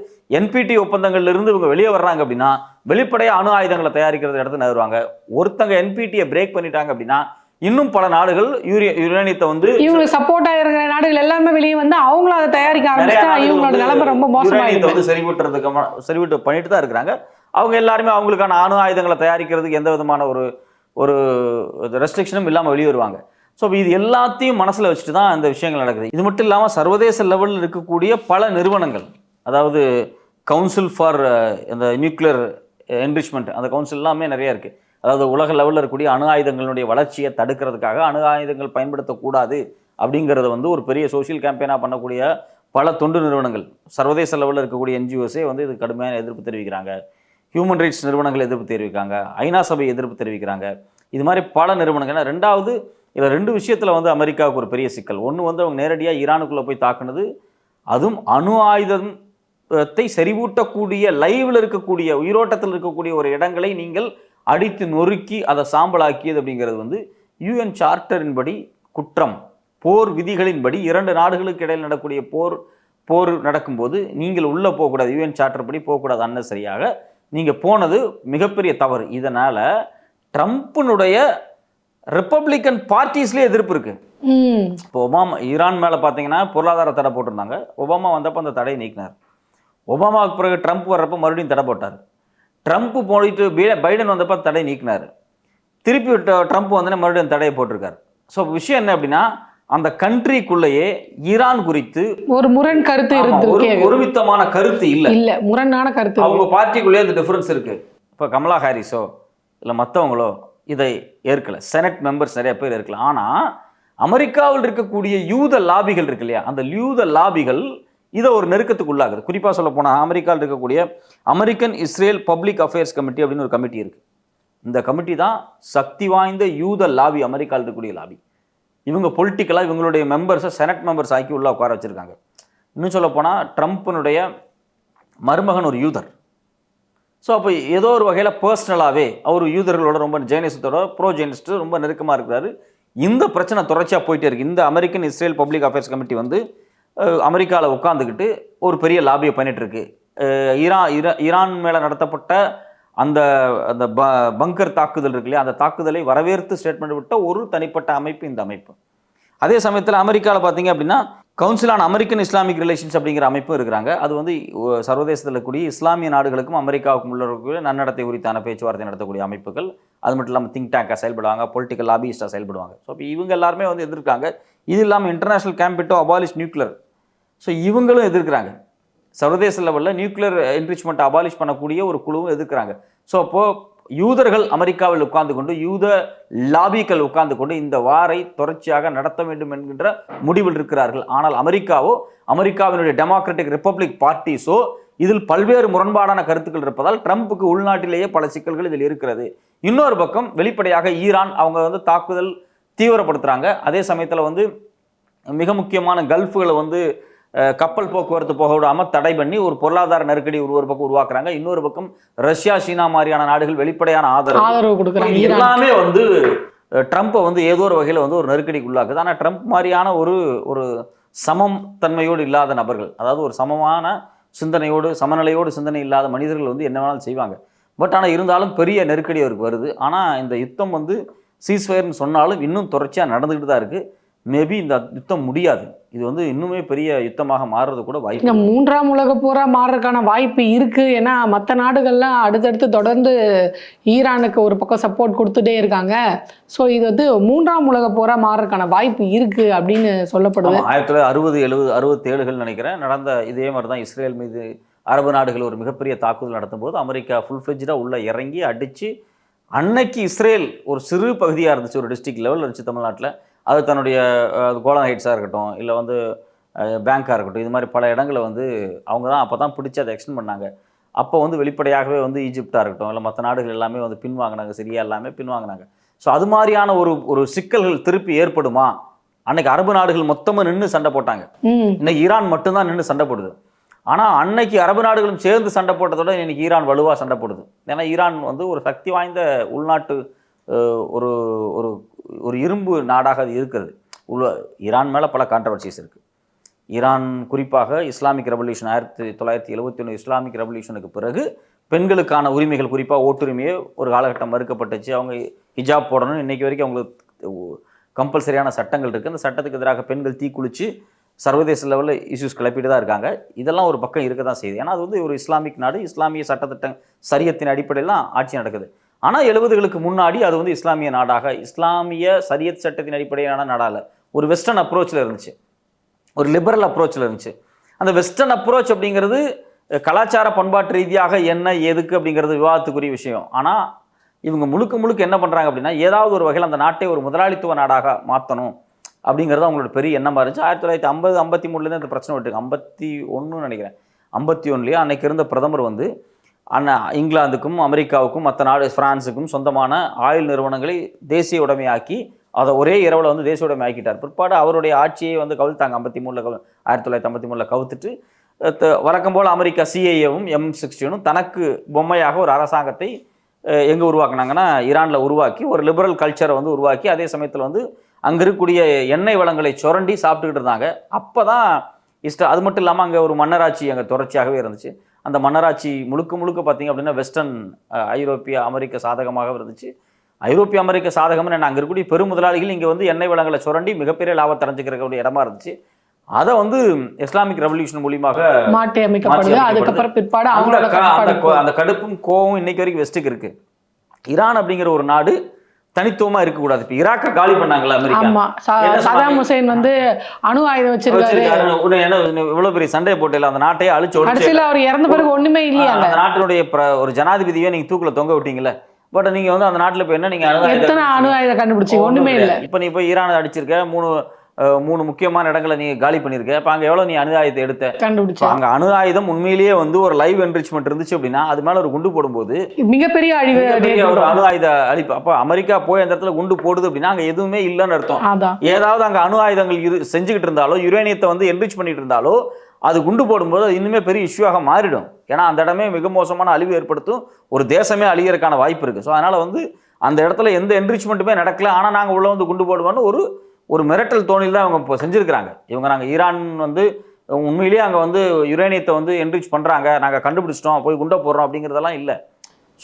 NPT ஒப்பந்தங்கள்லேருந்து இவங்க வெளியே வர்றாங்க அப்படின்னா வெளிப்படையாக அணு ஆயுதங்களை தயாரிக்கிறது இடத்துல நகருவாங்க. ஒருத்தங்க NPTயை பிரேக் பண்ணிட்டாங்க அப்படின்னா இன்னும் பல நாடுகள் யுரேனியத்தை வந்து இவங்களுக்கு சப்போர்ட்டா இருக்கிற நாடுகள் எல்லாமே வெளியே வந்து அவங்களும் அதை தயாரிக்க ஆரம்பிச்சா இவங்களோட நிலைமை ரொம்ப மோசமாயிடுது. வந்து சரிவிட்டு பண்ணிட்டு தான் இருக்கிறாங்க. அவங்க எல்லாருமே அவங்களுக்கான அணு ஆயுதங்களை தயாரிக்கிறதுக்கு எந்த விதமான ஒரு ரெஸ்ட்ரிக்ஷனும் இல்லாமல் வெளியே வருவாங்க. ஸோ இது எல்லாத்தையும் மனசில் வச்சுட்டு தான் இந்த விஷயங்கள் நடக்குது. இது மட்டும் இல்லாமல் சர்வதேச லெவலில் இருக்கக்கூடிய பல நிறுவனங்கள், அதாவது கவுன்சில் ஃபார் இந்த நியூக்ளியர் என்ரிச்மெண்ட், அந்த கவுன்சில் எல்லாமே நிறைய இருக்குது. அதாவது உலக லெவலில் இருக்கக்கூடிய அணு ஆயுதங்களுடைய வளர்ச்சியை தடுக்கிறதுக்காக அணு ஆயுதங்கள் பயன்படுத்தக்கூடாது அப்படிங்கிறத வந்து ஒரு பெரிய சோஷியல் கேம்பெயினாக பண்ணக்கூடிய பல தொண்டு நிறுவனங்கள், சர்வதேச லெவலில் இருக்கக்கூடிய NGOஸே வந்து இது கடுமையான எதிர்ப்பு தெரிவிக்கிறாங்க. ஹியூமன் ரைட்ஸ் நிறுவனங்கள் எதிர்ப்பு தெரிவிக்கிறாங்க, ஐநா சபை எதிர்ப்பு தெரிவிக்கிறாங்க. இது மாதிரி பல நிறுவனங்கள். ஏன்னா ரெண்டாவது, இதில் 2 விஷயத்தில் வந்து அமெரிக்காவுக்கு ஒரு பெரிய சிக்கல். ஒன்று வந்து அவங்க நேரடியாக ஈரானுக்குள்ளே போய் தாக்குனது, அதுவும் அணு ஆயுதத்தை செறிவூட்டக்கூடிய லைவில் இருக்கக்கூடிய உயிரோட்டத்தில் இருக்கக்கூடிய ஒரு இடங்களை நீங்கள் அடித்து நொறுக்கி அதை சாம்பலாக்கியது அப்படிங்கிறது வந்து UN சார்ட்டரின்படி குற்றம். போர் விதிகளின்படி 2 நாடுகளுக்கு இடையில் நடக்கூடிய போர் நடக்கும்போது நீங்கள் உள்ளே போகக்கூடாது, UN சார்ட்டர் படி போகக்கூடாது, அன்னசரியாக நீங்கள் போனது மிகப்பெரிய தவறு. இதனால் ட்ரம்ப்பினுடைய ரிப்பப்ளிக்கன் பார்ட்டிஸ்லேயே எதிர்ப்பு இருக்குது. இப்போ ஒபாமா ஈரான் மேலே பார்த்தீங்கன்னா பொருளாதார தடை போட்டிருந்தாங்க. ஒபாமா வந்தப்போ அந்த தடையை நீக்கினார். ஒபாமாவுக்கு பிறகு ட்ரம்ப் வர்றப்போ மறுபடியும் தடை போட்டார். ட்ரம்ப் போயிட்டு பைடன் வந்தப்போ தடை நீக்கினார். திருப்பி ட்ரம்ப் வந்தோடனே மறுபடியும் தடையை போட்டிருக்காரு. ஸோ விஷயம் என்ன அப்படின்னா, அந்த கண்ட்ரிக்குள்ளேயே ஈரான் குறித்து ஒரு முரண் கருத்து ஒருமித்தமான கருத்து இல்லை, முரணான கருத்து. அவங்க பார்ட்டிக்குள்ளேயே அந்த டிஃபரன்ஸ் இருக்கு. இப்போ கமலா ஹாரிஸோ இல்லை மற்றவங்களோ இதை ஏற்கலை, செனட் மெம்பர்ஸ் நிறைய பேர் இருக்கலாம். ஆனால் அமெரிக்காவில் இருக்கக்கூடிய யூத லாபிகள் இருக்கு இல்லையா, அந்த யூத லாபிகள் இதை ஒரு நெருக்கத்துக்கு உள்ளாகுது. குறிப்பாக சொல்ல போனால் அமெரிக்காவில் இருக்கக்கூடிய American Israel public affairs committee அப்படின்னு ஒரு கமிட்டி இருக்குது. இந்த கமிட்டி தான் சக்தி வாய்ந்த யூத லாபி, அமெரிக்காவில் இருக்கக்கூடிய லாபி. இவங்க பொலிட்டிக்கலாக இவங்களுடைய மெம்பர்ஸை செனட் மெம்பர்ஸ் ஆக்கி உள்ளே உட்கார வச்சுருக்காங்க. இன்னும் சொல்ல போனால் ட்ரம்ப்பினுடைய மருமகன் ஒரு யூதர். ஸோ அப்போ ஏதோ ஒரு வகையில் பர்சனலாகவே அவர் யூதர்களோட ரொம்ப ஜெயனிசத்தோட ப்ரோ ஜெயனிஸ்ட்டு ரொம்ப நெருக்கமாக இருக்கிறாரு. இந்த பிரச்சனை தொடர்ச்சியாக போயிட்டே இருக்குது. இந்த American Israel public affairs committee வந்து அமெரிக்காவில் உட்காந்துக்கிட்டு ஒரு பெரிய லாபியை பண்ணிகிட்ருக்கு. ஈரான் மேலே நடத்தப்பட்ட அந்த அந்த பங்கர் தாக்குதல் இருக்கு இல்லையா, அந்த தாக்குதலை வரவேற்று ஸ்டேட்மெண்ட் விட்ட ஒரு தனிப்பட்ட அமைப்பு இந்த அமைப்பு. அதே சமயத்தில் அமெரிக்காவில் பார்த்தீங்க அப்படின்னா council on American Islamic relations அப்படிங்கிற அமைப்பும் இருக்கிறாங்க. அது வந்து சர்வதேசத்தில் இருக்கக்கூடிய இஸ்லாமிய நாடுகளுக்கும் அமெரிக்காவுக்கும் உள்ள நன்னடத்தை குறித்தான பேச்சுவார்த்தை நடத்தக்கூடிய அமைப்புகள். அது மட்டும் இல்லாமல் திங்க் டேங்காக செயல்படுவாங்க, பொலிட்டிக்கல் லாபியிஸ்டாக செயல்படுவாங்க. ஸோ இப்போ இவங்க எல்லாருமே வந்து எதிர்க்காங்க. இது இல்லாமல் இன்டர்நேஷனல் கேம்பிட்டோ அபாலிஷ் நியூக்ளியர், ஸோ இவங்களும் எதிர்க்கிறாங்க. சர்வதேச லெவலில் நியூக்ளியர் என்ரிச்மெண்ட்டை அபாலிஷ் பண்ணக்கூடிய ஒரு குழுவும் எதிர்க்கிறாங்க. ஸோ அப்போது யூதர்கள் அமெரிக்காவில் உட்கார்ந்து கொண்டு, யூத லாபிக்கள் உட்கார்ந்து கொண்டு இந்த வாரை தொடர்ச்சியாக நடத்த வேண்டும் என்கின்ற முடிவில் இருக்கிறார்கள். ஆனால் அமெரிக்காவினுடைய டெமோக்ராட்டிக் ரிப்பப்ளிக் பார்ட்டிஸோ இதில் பல்வேறு முரண்பாடான கருத்துக்கள் இருப்பதால் ட்ரம்ப்புக்கு உள்நாட்டிலேயே பல சிக்கல்கள் இதில் இருக்கிறது. இன்னொரு பக்கம் வெளிப்படையாக ஈரான் அவங்க வந்து தாக்குதல் தீவிரப்படுத்துகிறாங்க. அதே சமயத்தில் வந்து மிக முக்கியமான கல்ஃபுகளை வந்து கப்பல் போக்குவரத்து போக விடாமல் தடை பண்ணி ஒரு பொருளாதார நெருக்கடி ஒரு பக்கம் உருவாக்குறாங்க. இன்னொரு பக்கம் ரஷ்யா, சீனா மாதிரியான நாடுகள் வெளிப்படையான ஆதரவு கொடுக்குறாங்க. எல்லாமே வந்து ட்ரம்ப்பை வந்து ஏதோ ஒரு வகையில் வந்து ஒரு நெருக்கடிக்கு உள்ளாக்குது. ஆனால் ட்ரம்ப் மாதிரியான ஒரு சமம் தன்மையோடு இல்லாத நபர்கள், அதாவது ஒரு சமமான சிந்தனையோடு சமநிலையோடு சிந்தனை இல்லாத மனிதர்கள் வந்து என்ன வேணாலும் செய்வாங்க. பட் ஆனால் இருந்தாலும் பெரிய நெருக்கடி அவருக்கு வருது. ஆனால் இந்த யுத்தம் வந்து சீஸ்ஃபயர்னு சொன்னாலும் இன்னும் தொடர்ச்சியாக நடந்துக்கிட்டு தான் இருக்குது. மேபி இந்த யுத்தம் முடியாது. இது வந்து இன்னுமே பெரிய யுத்தமாக மாறுறது கூட வாய்ப்பு. இந்த 3ஆம் உலக போரா மாறுறதுக்கான வாய்ப்பு இருக்கு. ஏன்னா மற்ற நாடுகள்லாம் அடுத்தடுத்து தொடர்ந்து ஈரானுக்கு ஒரு பக்கம் சப்போர்ட் கொடுத்துட்டே இருக்காங்க. ஸோ இது வந்து 3ஆம் உலக போரா மாறுறதுக்கான வாய்ப்பு இருக்கு அப்படின்னு சொல்லப்படுது. 1960, 70, 67 நினைக்கிறேன் நடந்த இதே மாதிரி தான் இஸ்ரேல் மீது அரபு நாடுகள் ஒரு மிகப்பெரிய தாக்குதல் நடத்தும் போது அமெரிக்கா ஃபுல் ஃப்ளெஜ்டாக உள்ள இறங்கி அடித்து அன்னைக்கு இஸ்ரேல் ஒரு சிறு பகுதியாக இருந்துச்சு, ஒரு டிஸ்ட்ரிக்ட் லெவலில் இருந்துச்சு தமிழ்நாட்டில். அது தன்னுடைய கோலான் ஹைட்ஸாக இருக்கட்டும், இல்லை வந்து பேங்காக இருக்கட்டும், இது மாதிரி பல இடங்களை வந்து அவங்க தான் அப்போ தான் பிடிச்சி அதை எக்ஸ்டெண்ட் பண்ணாங்க. அப்போ வந்து வெளிப்படையாகவே வந்து ஈஜிப்டாக இருக்கட்டும், இல்லை மற்ற நாடுகள் எல்லாமே வந்து பின்வாங்கினாங்க, சிரியா எல்லாமே பின்வாங்கினாங்க. ஸோ அது மாதிரியான ஒரு சிக்கல்கள் திருப்பி ஏற்படுமா? அன்னைக்கு அரபு நாடுகள் மொத்தமாக நின்று சண்டை போட்டாங்க, இன்னைக்கு ஈரான் மட்டும்தான் நின்று சண்டை போடுது. ஆனால் அன்னைக்கு அரபு நாடுகளும் சேர்ந்து சண்டை போட்டதோட இன்னைக்கு ஈரான் வலுவாக சண்டை போடுது. ஏன்னா ஈரான் வந்து ஒரு சக்தி வாய்ந்த உள்நாட்டு ஒரு ஒரு ஒரு இரும்பு நாடாக அது இருக்கிறது. ஈரான் மேலே பல கான்ட்ரவர்சிஸ் இருக்குது. ஈரான் குறிப்பாக இஸ்லாமிக் ரெவல்யூஷன் 1971 இஸ்லாமிக் ரெவல்யூஷனுக்கு பிறகு பெண்களுக்கான உரிமைகள், குறிப்பாக ஓட்டுரிமையை ஒரு காலகட்டம் மறுக்கப்பட்டுச்சு. அவங்க ஹிஜாப் போடணும், இன்றைக்கி வரைக்கும் அவங்களுக்கு கம்பல்சரியான சட்டங்கள் இருக்குது. அந்த சட்டத்துக்கு எதிராக பெண்கள் தீக்குளிச்சு சர்வதேச லெவலில் இஷ்யூஸ் கிளப்பிட்டு தான் இருக்காங்க. இதெல்லாம் ஒரு பக்கம் இருக்க தான் செய்யுது. ஏன்னா அது வந்து ஒரு இஸ்லாமிக் நாடு, இஸ்லாமிய சட்டத்திட்டம் சரியத்தின் அடிப்படையிலாம் ஆட்சி நடக்குது. ஆனால் 70களுக்கு முன்னாடி அது வந்து இஸ்லாமிய நாடாக, இஸ்லாமிய சரியத் சட்டத்தின் அடிப்படையிலான நாடால ஒரு வெஸ்டர்ன் அப்ரோச்சில் இருந்துச்சு, ஒரு லிபரல் அப்ரோச்சில் இருந்துச்சு. அந்த வெஸ்டர்ன் அப்ரோச் அப்படிங்கிறது கலாச்சார பண்பாட்டு ரீதியாக என்ன எதுக்கு அப்படிங்கிறது விவாதத்துக்குரிய விஷயம். ஆனால் இவங்க முழுக்க என்ன பண்ணுறாங்க அப்படின்னா, ஏதாவது ஒரு வகையில் அந்த நாட்டை ஒரு முதலாளித்துவ நாடாக மாற்றணும் அப்படிங்கிறது அவங்களோட பெரிய எண்ணமாக இருந்துச்சு. 1950 53லேருந்து அந்த பிரச்சனை விட்டுருக்கு. 51 நினைக்கிறேன், 51லேயே அன்னைக்கு இருந்த பிரதமர் வந்து இங்கிலாந்துக்கும் அமெரிக்காவுக்கும் மற்ற நாடு பிரான்ஸுக்கும் சொந்தமான ஆயில் நிறுவனங்களை தேசிய உடைமையாக்கி அதை ஒரே இரவில் வந்து தேசிய உடைமை ஆக்கிட்டார். பிற்பாடு அவருடைய ஆட்சியை வந்து கவிழ்த்தாங்க. 1953 கவுத்துட்டு வழக்கம் போல் அமெரிக்கா சிஐஏவும் M16 தனக்கு பொம்மையாக ஒரு அரசாங்கத்தை எங்கே உருவாக்குனாங்கன்னா ஈரானில் உருவாக்கி ஒரு லிபரல் கல்ச்சரை வந்து உருவாக்கி, அதே சமயத்தில் வந்து அங்கே இருக்கக்கூடிய எண்ணெய் வளங்களை சுரண்டி சாப்பிட்டுக்கிட்டு இருந்தாங்க. அப்போ தான் அது மட்டும் இல்லாமல் அங்கே ஒரு மன்னராட்சி அங்கே தொடர்ச்சியாகவே இருந்துச்சு. அந்த மன்னராட்சி முழுக்க பார்த்தீங்க அப்படின்னா வெஸ்டர்ன் ஐரோப்பிய அமெரிக்க சாதகமாக இருந்துச்சு. ஐரோப்பிய அமெரிக்க சாதகம்னு அங்கே இருக்கக்கூடிய பெரும் முதலாளிகள் இங்கே வந்து எண்ணெய் வளங்களை சுரண்டி மிகப்பெரிய லாபத்தை அடைஞ்சிக்கிறக்கூடிய இடமா இருந்துச்சு. அதை வந்து இஸ்லாமிக் ரெவல்யூஷன் மூலியமாக மாற்றி அமைக்கப்படுது. அதுக்கப்புறம் பிற்பாடு அந்த கடுப்பும் கோவம் இன்னைக்கு வரைக்கும் வெஸ்ட்டுக்கு இருக்கு. ஈரான் அப்படிங்கிற ஒரு நாடு தனித்துவமா இருக்கக்கூடாது. இப்ப ஈராக்க காலி பண்ணாங்களா அமெரிக்கா, சதாம் ஹுசைன் வந்து அணு ஆயுதம் வச்சிருக்காரு, இவ்வளவு பெரிய சண்டையை போட்டல அந்த நாட்டையே அழிச்சு அவர் இறந்த பிறகு ஒண்ணுமே இல்லையா, அந்த நாட்டினுடைய ஒரு ஜனாதிபதியை நீங்க தூக்குல தொங்க விட்டீங்கல்ல. பட் நீங்க வந்து அந்த நாட்டுல போய் என்ன நீங்க அணு ஆயுதம் கண்டுபிடிச்சீங்க? ஒண்ணுமே இல்லை. இப்ப நீ போய் ஈரான் அடிச்சிருக்க, மூணு முக்கியமான இடங்களை நீ காலி பண்ணிருக்க. அப்ப அங்க எவ்வளவு நீ அணு ஆயுதத்தை எடுத்த கண்டுபிடிச்சு? அங்க அணு ஆயுதம் உண்மையிலேயே வந்து ஒரு லைவ் என்ரிச்மெண்ட் இருந்துச்சு அப்படின்னா அது மேல ஒரு குண்டு போடும்போது மிகப்பெரிய அழிவு, ஒரு அணு ஆயுத அழிப்பு. அப்ப அமெரிக்கா போய் அந்த இடத்துல குண்டு போடுது அப்படின்னா அங்க எதுவுமே இல்லைன்னு அர்த்தம். ஏதாவது அங்க அணு ஆயுதங்கள் செஞ்சுக்கிட்டு இருந்தாலோ யுரேனியத்தை வந்து என்ரிச் பண்ணிட்டு இருந்தாலோ அது குண்டு போடும்போது அது இன்னுமே பெரிய இஷ்யூவாக மாறிடும். ஏன்னா அந்த இடமே மிக மோசமான அழிவு ஏற்படுத்தும், ஒரு தேசமே அழியறதுக்கான வாய்ப்பு இருக்கு. ஸோ அதனால வந்து அந்த இடத்துல எந்த என்ரிச்மெண்ட்டுமே நடக்கல. ஆனா நாங்க உள்ள வந்து குண்டு போடுவோம்னு ஒரு மிரட்டல் தோணில் தான் அவங்க இப்போ செஞ்சுருக்கிறாங்க. இவங்க நாங்கள் ஈரான் வந்து உண்மையிலேயே அங்கே வந்து யுரேனியத்தை வந்து என்ரிச் பண்ணுறாங்க, நாங்கள் கண்டுபிடிச்சிட்டோம் போய் குண்டை போடுறோம் அப்படிங்கிறதெல்லாம் இல்லை,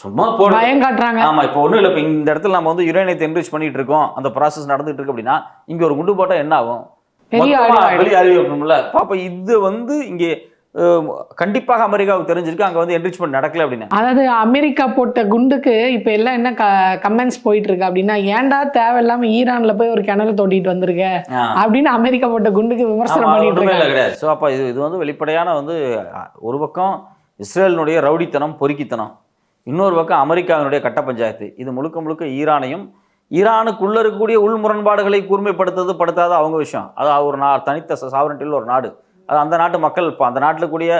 சும்மா பயம் காட்டுறாங்க. ஆமாம், இப்போ ஒன்றும் இல்லை. இப்போ இந்த இடத்துல நம்ம வந்து யுரேனியத்தை என்ரிச் பண்ணிட்டு இருக்கோம், அந்த ப்ராசஸ் நடந்துட்டு இருக்கு அப்படின்னா இங்கே ஒரு குண்டு போட்டால் என்ன ஆகும்? வெளியே அறிவிக்கணும்ல. பாப்பா இது வந்து இங்கே கண்டிப்பாக அமெரிக்காவுக்கு தெரிஞ்சிருக்கு அங்க வந்து என்ரிச்மெண்ட் நடக்கல அப்படின்னு. அதாவது அமெரிக்கா போட்ட குண்டுக்கு இப்ப எல்லாம் என்ன கமெண்ட்ஸ் போயிட்டு இருக்கு அப்படின்னா, ஏன்டா தேவையில்லாம ஈரான்ல போய் ஒரு கிணறு தோண்டிட்டு வந்திருக்க அப்படின்னு அமெரிக்கா போட்ட குண்டுக்கு விமர்சனம் பண்ணிட்டு இருக்காங்க. ஸோ அப்ப இது வந்து வெளிப்படையான வந்து ஒரு பக்கம் இஸ்ரேலினுடைய ரவுடித்தனம் பொறுக்கித்தனம், இன்னொரு பக்கம் அமெரிக்காவினுடைய கட்ட பஞ்சாயத்து. இது முழுக்க ஈரானுக்குள்ள இருக்கக்கூடிய உள் முரண்பாடுகளை கூர்மைப்படுத்துறது படுத்தாத அவங்க விஷயம். அது ஒரு தனித்த சாவரண்டியில் ஒரு நாடு, அது அந்த நாட்டு மக்கள். இப்போ அந்த நாட்டில் கூடிய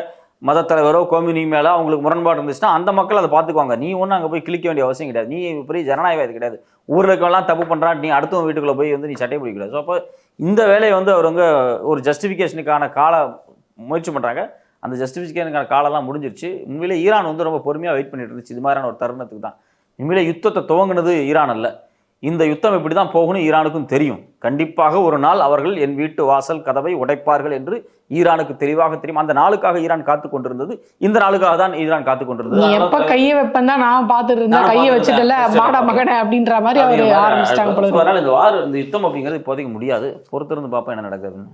மத தலைவரோ கம்யூனி மேலே அவங்களுக்கு முரண்பாடு இருந்துச்சுன்னா அந்த மக்கள் அதை பார்த்துக்குவாங்க. நீ ஒன்றும் அங்கே போய் கிளிக்க வேண்டிய அவசியம் கிடையாது. நீ பெரிய ஜனநாயகம் கிடையாது. ஊரில் இருக்கவெல்லாம் தப்பு பண்ணுறான், நீ அடுத்தவங்க வீட்டுக்குள்ளே போய் வந்து நீ சட்டை பிடிக்கக்கூடாது. ஸோ அப்போ இந்த வேலையை வந்து அவர் வந்து ஒரு ஜஸ்டிஃபிகேஷனுக்கான முயற்சி பண்ணுறாங்க. அந்த ஜஸ்டிஃபிகேஷனுக்கான காலம்லாம் முடிஞ்சிருச்சு. உண்மையிலே ஈரான் வந்து ரொம்ப பொறுமையாக வெயிட் பண்ணிட்டு இருந்துச்சு இது மாதிரியான ஒரு தருணத்துக்கு தான். உண்மையிலே யுத்தத்தை துவங்கினது ஈரான் அல்ல. இந்த யுத்தம் இப்படி தான் போகணும் ஈரானுக்கும் தெரியும். கண்டிப்பாக ஒரு நாள் அவர்கள் என் வீட்டு வாசல் கதவை உடைப்பார்கள் என்று ஈரானுக்கு தெளிவாக தெரியும். அந்த நாளுக்காக ஈரான் காத்து கொண்டிருந்தது. இந்த நாளுக்காக தான் ஈரான் காத்து கொண்டிருந்தது. எப்ப கையை வைப்பேன் தான் நான் பார்த்துட்டு இருந்தேன், கையை வச்சுட்டல மாடா மகனே அப்படின்ற மாதிரி அவர் ஆரம்பிச்சிட்டாங்க. இந்த யுத்தம் அப்படிங்கிறது இப்போதைக்கு முடியாது. பொறுத்திருந்து பார்ப்போம் என்ன நடக்குதுன்னு.